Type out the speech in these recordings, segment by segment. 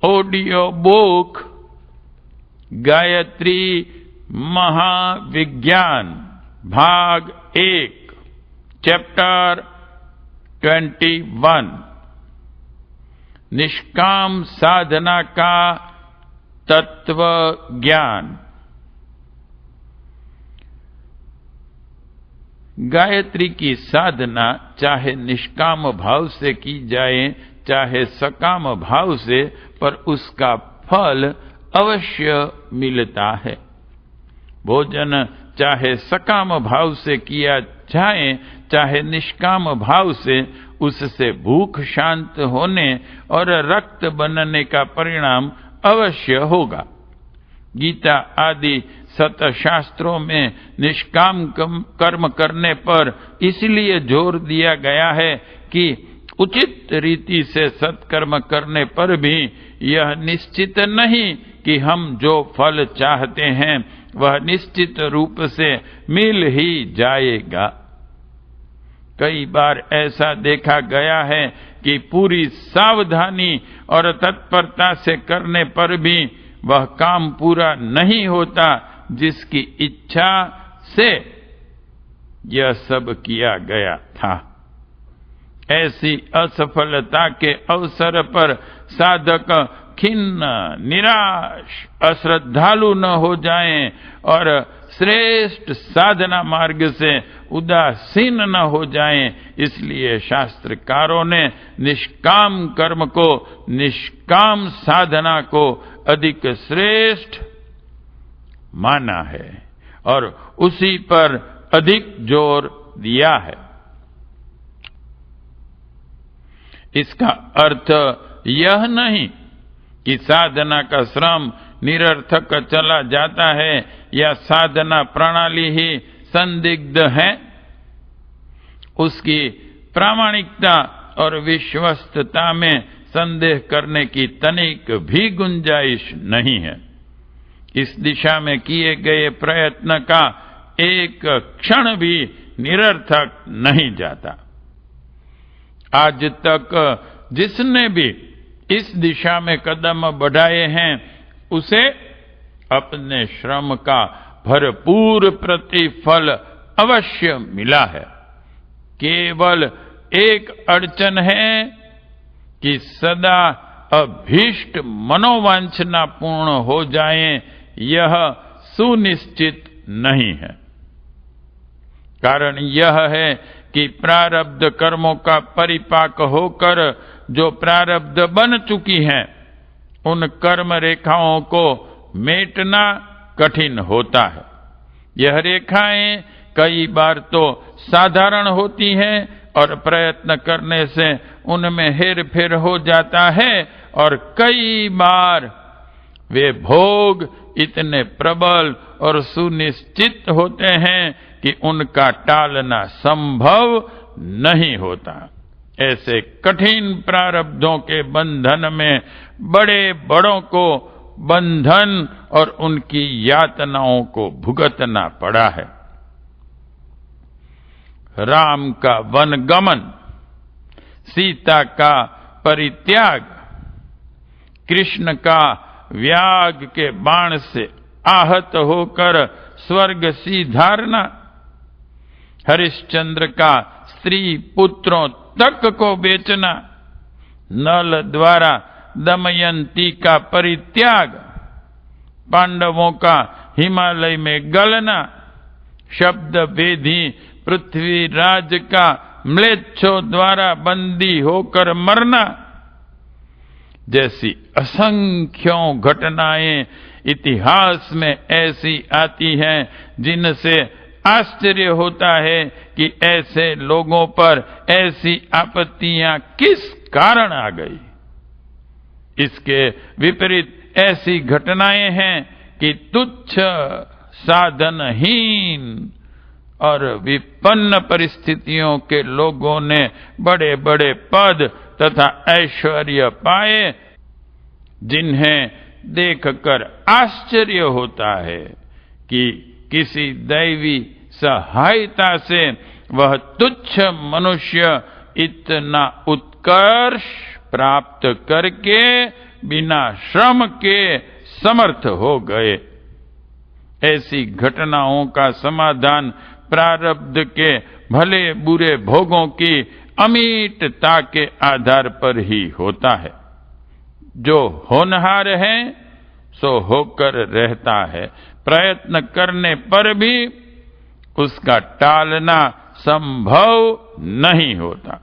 Audio book Gayatri Mahavigyan भाग 1 chapter 21 निष्काम साधना का तत्व ज्ञान। गायत्री की साधना चाहे निष्काम भाव से की जाए चाहे सकाम भाव से, पर उसका फल अवश्य मिलता है। भोजन चाहे सकाम भाव से किया जाए चाहे निष्काम भाव से, उससे भूख शांत होने और रक्त बनने का परिणाम अवश्य होगा। गीता आदि सतशास्त्रों में निष्काम कर्म करने पर इसलिए जोर दिया गया है कि उचित रीति से सत्कर्म करने पर भी यह निश्चित नहीं कि हम जो फल चाहते हैं वह निश्चित रूप से मिल ही जाएगा। कई बार ऐसा देखा गया है कि पूरी सावधानी और तत्परता से करने पर भी वह काम पूरा नहीं होता जिसकी इच्छा से यह सब किया गया था। ऐसी असफलता के अवसर पर साधक खिन्न, निराश, अश्रद्धालु न हो जाएं और श्रेष्ठ साधना मार्ग से उदासीन न हो जाएं। इसलिए शास्त्रकारों ने निष्काम कर्म को, निष्काम साधना को अधिक श्रेष्ठ माना है और उसी पर अधिक जोर दिया है। इसका अर्थ यह नहीं कि साधना का श्रम निरर्थक चला जाता है या साधना प्रणाली ही संदिग्ध है। उसकी प्रामाणिकता और विश्वस्तता में संदेह करने की तनिक भी गुंजाइश नहीं है। इस दिशा में किए गए प्रयत्न का एक क्षण भी निरर्थक नहीं जाता। आज तक जिसने भी इस दिशा में कदम बढ़ाए हैं उसे अपने श्रम का भरपूर प्रतिफल अवश्य मिला है। केवल एक अड़चन है कि सदा अभीष्ट मनोवांछना पूर्ण हो जाए, यह सुनिश्चित नहीं है। कारण यह है कि प्रारब्ध कर्मों का परिपाक होकर जो प्रारब्ध बन चुकी हैं उन कर्म रेखाओं को मेटना कठिन होता है। यह रेखाएं कई बार तो साधारण होती हैं और प्रयत्न करने से उनमें हेरफेर हो जाता है और कई बार वे भोग इतने प्रबल और सुनिश्चित होते हैं कि उनका टालना संभव नहीं होता। ऐसे कठिन प्रारब्धों के बंधन में बड़े बड़ों को बंधन और उनकी यातनाओं को भुगतना पड़ा है। राम का वनगमन, सीता का परित्याग, कृष्ण का व्याग के बाण से आहत होकर स्वर्ग सीधारना, हरिश्चंद्र का स्त्री पुत्रों तक को बेचना, नल द्वारा दमयंती का परित्याग, पांडवों का हिमालय में गलना, शब्द वेदी पृथ्वीराज का म्लेच्छों द्वारा बंदी होकर मरना जैसी असंख्यों घटनाएं इतिहास में ऐसी आती हैं जिनसे आश्चर्य होता है कि ऐसे लोगों पर ऐसी आपत्तियां किस कारण आ गई। इसके विपरीत ऐसी घटनाएं हैं कि तुच्छ, साधनहीन और विपन्न परिस्थितियों के लोगों ने बड़े बड़े पद तथा ऐश्वर्य पाए, जिन्हें देखकर आश्चर्य होता है कि किसी दैवी सहायता से वह तुच्छ मनुष्य इतना उत्कर्ष प्राप्त करके बिना श्रम के समर्थ हो गए। ऐसी घटनाओं का समाधान प्रारब्ध के भले बुरे भोगों की अमितता के आधार पर ही होता है। जो होनहार है सो होकर रहता है, प्रयत्न करने पर भी उसका टालना संभव नहीं होता।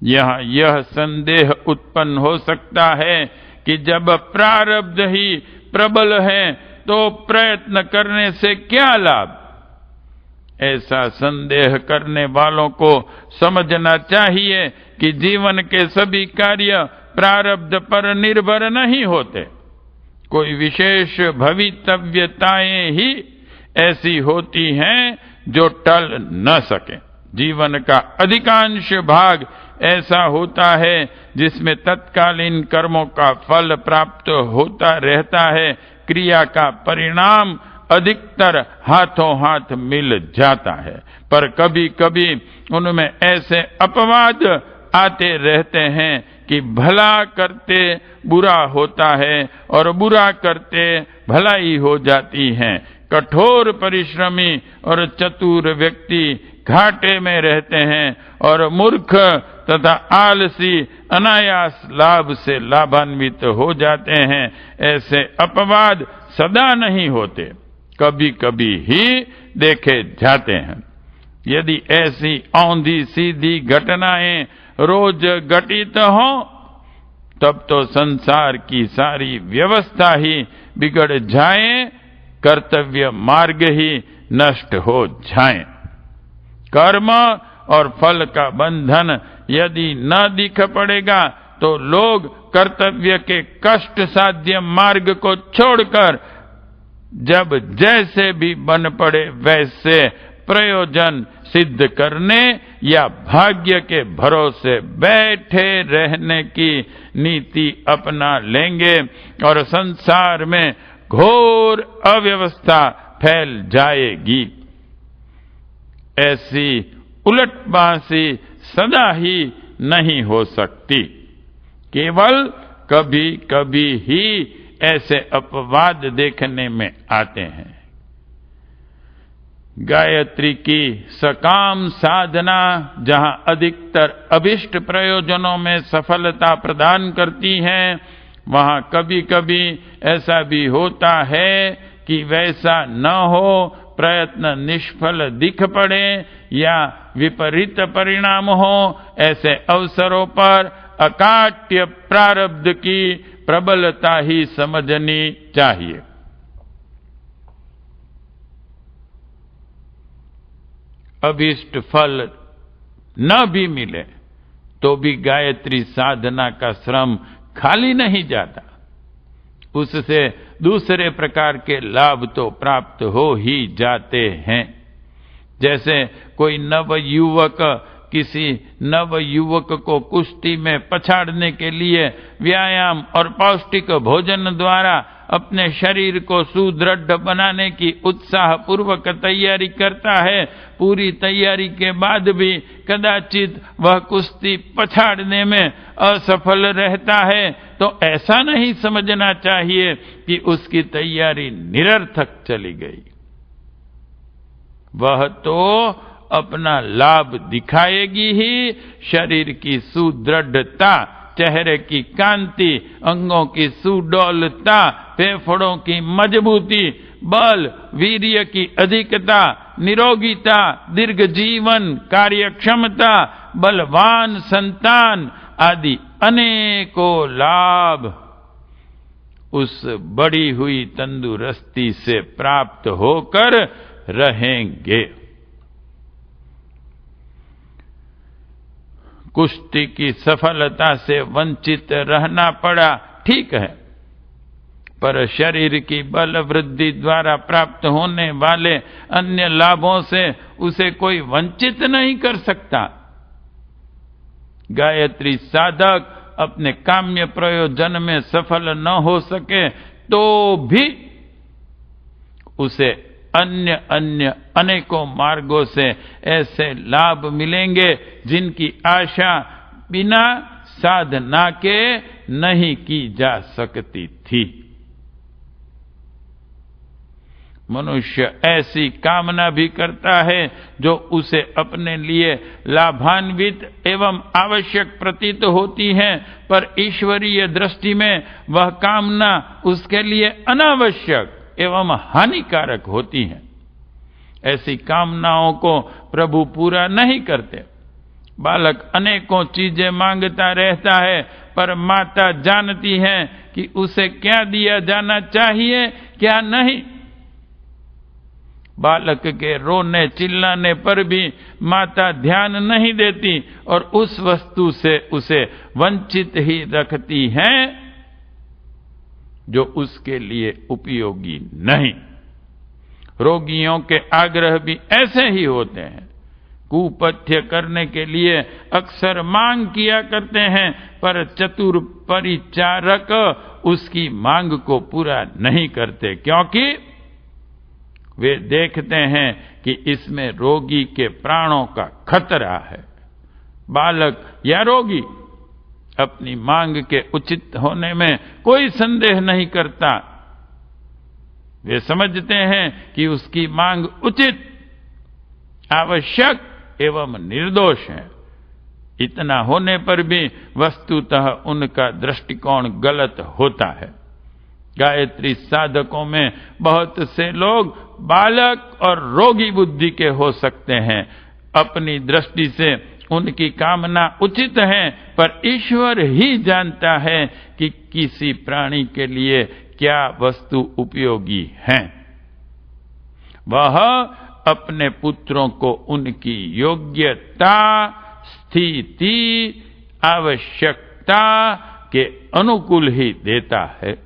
यहां यह संदेह उत्पन्न हो सकता है कि जब प्रारब्ध ही प्रबल है तो प्रयत्न करने से क्या लाभ। ऐसा संदेह करने वालों को समझना चाहिए कि जीवन के सभी कार्य प्रारब्ध पर निर्भर नहीं होते। कोई विशेष भवितव्यताएं ही ऐसी होती हैं जो टल न सके। जीवन का अधिकांश भाग ऐसा होता है जिसमें तत्कालीन कर्मों का फल प्राप्त होता रहता है। क्रिया का परिणाम अधिकतर हाथों हाथ मिल जाता है, पर कभी कभी उनमें ऐसे अपवाद आते रहते हैं कि भला करते बुरा होता है और बुरा करते भलाई हो जाती है। कठोर परिश्रमी और चतुर व्यक्ति घाटे में रहते हैं और मूर्ख तथा आलसी अनायास लाभ से लाभान्वित हो जाते हैं। ऐसे अपवाद सदा नहीं होते, कभी कभी ही देखे जाते हैं। यदि ऐसी औंधी सीधी घटनाएं रोज घटित हो तब तो संसार की सारी व्यवस्था ही बिगड़ जाए, कर्तव्य मार्ग ही नष्ट हो जाए। कर्म और फल का बंधन यदि न दिख पड़ेगा तो लोग कर्तव्य के कष्ट साध्य मार्ग को छोड़कर जब जैसे भी बन पड़े वैसे प्रयोजन सिद्ध करने या भाग्य के भरोसे बैठे रहने की नीति अपना लेंगे और संसार में घोर अव्यवस्था फैल जाएगी। ऐसी उलटबासी सदा ही नहीं हो सकती, केवल कभी कभी ही ऐसे अपवाद देखने में आते हैं। गायत्री की सकाम साधना जहां अधिकतर अभिष्ट प्रयोजनों में सफलता प्रदान करती है, वहां कभी कभी ऐसा भी होता है कि वैसा न हो, प्रयत्न निष्फल दिख पड़े या विपरीत परिणाम हो। ऐसे अवसरों पर अकाट्य प्रारब्ध की प्रबलता ही समझनी चाहिए। अभीष्ट फल न भी मिले तो भी गायत्री साधना का श्रम खाली नहीं जाता। उससे दूसरे प्रकार के लाभ तो प्राप्त हो ही जाते हैं। जैसे कोई नवयुवक किसी नवयुवक को कुश्ती में पछाड़ने के लिए व्यायाम और पौष्टिक भोजन द्वारा अपने शरीर को सुदृढ़ बनाने की उत्साहपूर्वक तैयारी करता है। पूरी तैयारी के बाद भी कदाचित वह कुश्ती पछाड़ने में असफल रहता है तो ऐसा नहीं समझना चाहिए कि उसकी तैयारी निरर्थक चली गई। वह तो अपना लाभ दिखाएगी ही। शरीर की सुदृढ़ता, चेहरे की कांति, अंगों की सुडौलता, फेफड़ों की मजबूती, बल वीर्य की अधिकता, निरोगिता, दीर्घ जीवन, कार्यक्षमता, बलवान संतान आदि अनेकों लाभ उस बढ़ी हुई तंदुरुस्ती से प्राप्त होकर रहेंगे। कुश्ती की सफलता से वंचित रहना पड़ा, ठीक है, पर शरीर की बल वृद्धि द्वारा प्राप्त होने वाले अन्य लाभों से उसे कोई वंचित नहीं कर सकता। गायत्री साधक अपने काम्य प्रयोजन में सफल न हो सके तो भी उसे अन्य अन्य अनेकों मार्गों से ऐसे लाभ मिलेंगे जिनकी आशा बिना साधना के नहीं की जा सकती थी। मनुष्य ऐसी कामना भी करता है जो उसे अपने लिए लाभान्वित एवं आवश्यक प्रतीत होती है, पर ईश्वरीय दृष्टि में वह कामना उसके लिए अनावश्यक एवं हानिकारक होती है। ऐसी कामनाओं को प्रभु पूरा नहीं करते। बालक अनेकों चीजें मांगता रहता है, पर माता जानती है कि उसे क्या दिया जाना चाहिए, क्या नहीं। बालक के रोने चिल्लाने पर भी माता ध्यान नहीं देती और उस वस्तु से उसे वंचित ही रखती है जो उसके लिए उपयोगी नहीं। रोगियों के आग्रह भी ऐसे ही होते हैं। कुपथ्य करने के लिए अक्सर मांग किया करते हैं, पर चतुर परिचारक उसकी मांग को पूरा नहीं करते, क्योंकि वे देखते हैं कि इसमें रोगी के प्राणों का खतरा है। बालक या रोगी अपनी मांग के उचित होने में कोई संदेह नहीं करता। वे समझते हैं कि उसकी मांग उचित, आवश्यक एवं निर्दोष है। इतना होने पर भी वस्तुतः उनका दृष्टिकोण गलत होता है। गायत्री साधकों में बहुत से लोग बालक और रोगी बुद्धि के हो सकते हैं। अपनी दृष्टि से उनकी कामना उचित है, पर ईश्वर ही जानता है कि किसी प्राणी के लिए क्या वस्तु उपयोगी है। वह अपने पुत्रों को उनकी योग्यता, स्थिति, आवश्यकता के अनुकूल ही देता है।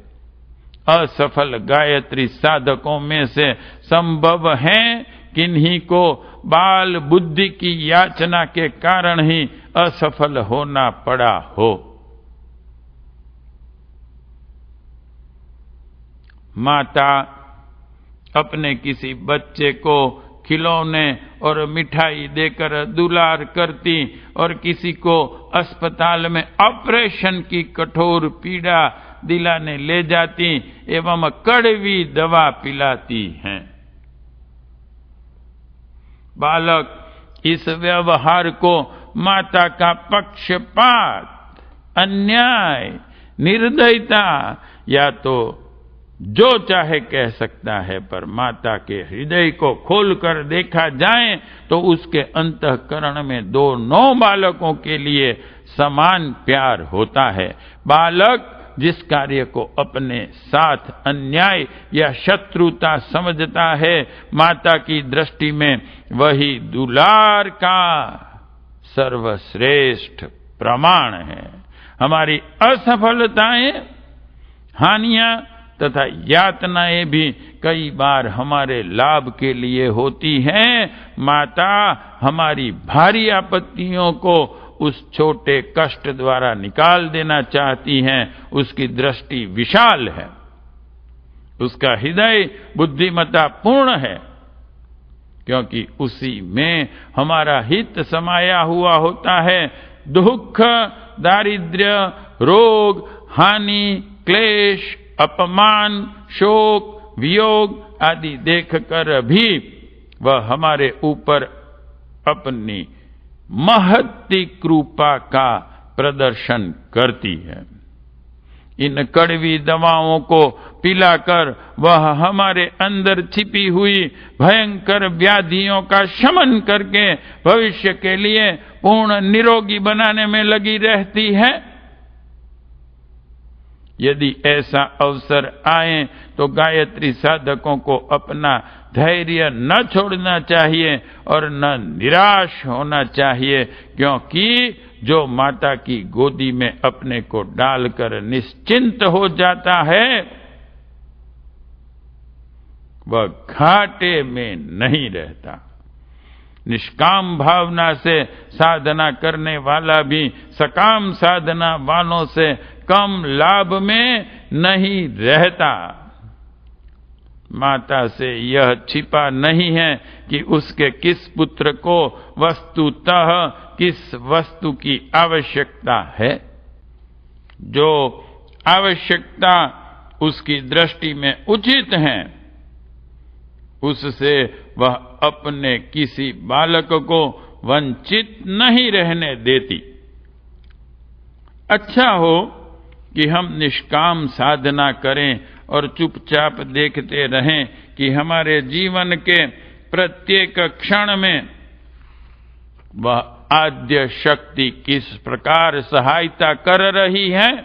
असफल गायत्री साधकों में से संभव है किन्हीं को बाल बुद्धि की याचना के कारण ही असफल होना पड़ा हो। माता अपने किसी बच्चे को खिलौने और मिठाई देकर दुलार करती और किसी को अस्पताल में ऑपरेशन की कठोर पीड़ा दिलाने ले जाती एवं कड़वी दवा पिलाती हैं। बालक इस व्यवहार को माता का पक्षपात, अन्याय, निर्दयता या तो जो चाहे कह सकता है, पर माता के हृदय को खोलकर देखा जाए तो उसके अंतःकरण में दोनों बालकों के लिए समान प्यार होता है। बालक जिस कार्य को अपने साथ अन्याय या शत्रुता समझता है, माता की दृष्टि में वही दुलार का सर्वश्रेष्ठ प्रमाण है। हमारी असफलताएं, हानियां तथा यातनाएं भी कई बार हमारे लाभ के लिए होती हैं। माता हमारी भारी आपत्तियों को उस छोटे कष्ट द्वारा निकाल देना चाहती हैं। उसकी दृष्टि विशाल है, उसका हृदय बुद्धिमत्ता पूर्ण है, क्योंकि उसी में हमारा हित समाया हुआ होता है। दुख, दारिद्र्य, रोग, हानि, क्लेश, अपमान, शोक, वियोग आदि देखकर भी वह हमारे ऊपर अपनी महती कृपा का प्रदर्शन करती है। इन कड़वी दवाओं को पिलाकर वह हमारे अंदर छिपी हुई भयंकर व्याधियों का शमन करके भविष्य के लिए पूर्ण निरोगी बनाने में लगी रहती है। यदि ऐसा अवसर आए तो गायत्री साधकों को अपना धैर्य न छोड़ना चाहिए और न निराश होना चाहिए, क्योंकि जो माता की गोदी में अपने को डालकर निश्चिंत हो जाता है वह घाटे में नहीं रहता। निष्काम भावना से साधना करने वाला भी सकाम साधना वालों से कम लाभ में नहीं रहता। माता से यह छिपा नहीं है कि उसके किस पुत्र को वस्तुतः किस वस्तु की आवश्यकता है। जो आवश्यकता उसकी दृष्टि में उचित है, उससे वह अपने किसी बालक को वंचित नहीं रहने देती। अच्छा हो कि हम निष्काम साधना करें और चुपचाप देखते रहें कि हमारे जीवन के प्रत्येक क्षण में वह आद्य शक्ति किस प्रकार सहायता कर रही है।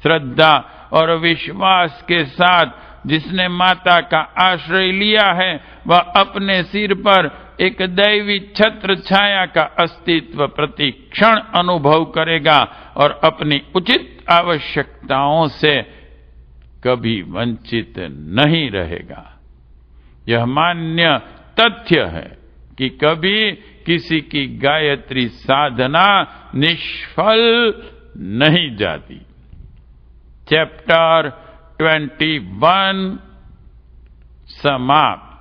श्रद्धा और विश्वास के साथ जिसने माता का आश्रय लिया है, वह अपने सिर पर एक दैवी छत्र छाया का अस्तित्व प्रति क्षण अनुभव करेगा और अपनी उचित आवश्यकताओं से कभी वंचित नहीं रहेगा। यह मान्य तथ्य है कि कभी किसी की गायत्री साधना निष्फल नहीं जाती। चैप्टर 21 समाप्त।